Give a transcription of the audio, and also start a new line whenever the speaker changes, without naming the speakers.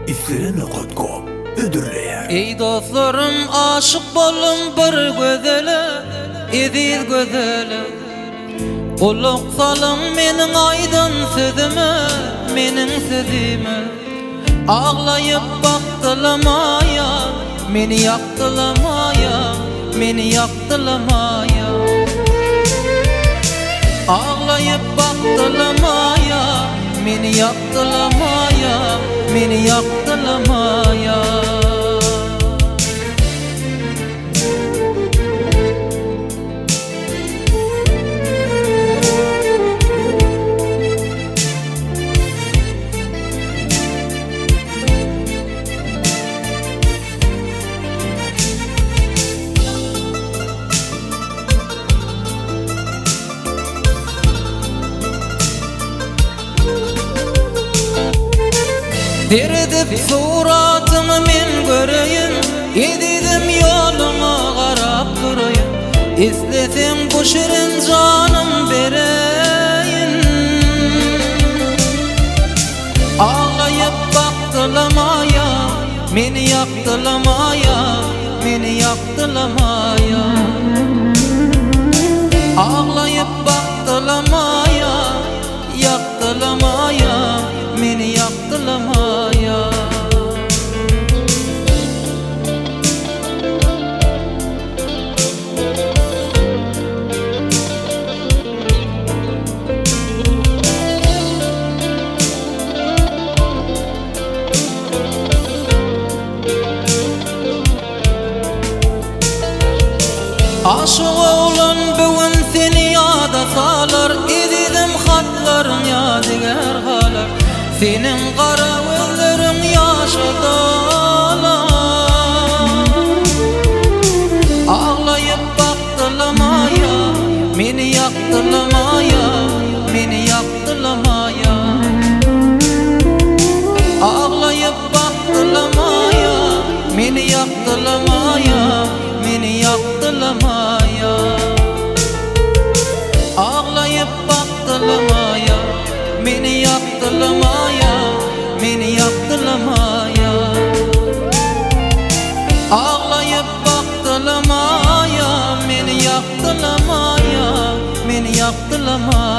İstirene katko ödürleyer.
Ey dostlarım, aşık boldum bir gözele, ediz gözele. Kulak salın menin aydın sözüme, menin sözüme. Ağlayıp baktılamaya, meni yaktılamaya, meni yaktılamaya. Ağlayıp baktılamaya, meni yaktılamaya, meni yaktılamaya. Dirdip suratını men göreyim, edidim yoluna qarap durayım. İstesem bu şirin canım bereyin. Ağlayıp baktılamaya, meni yaktılamaya, meni yaktılamaya. Ağlayıp baktılamaya, yaktılamaya, meni yaktılamaya. Aşık oğlan bugün seni yada salar, edidim hatların yadigar halar. Senin kara gözlerin yaşı dolar. Ağlayıp baktılamaya, meni yaktılamaya, meni yaktılamaya. Ağlayıp baktılamaya, meni yaktılamaya, meni yaktılamaya. Ağlayıp baktılamaya, meni yaktılamaya, meni yaktılamaya. Ağlayıp baktılamaya, meni yaktılamaya, meni yaktılamaya.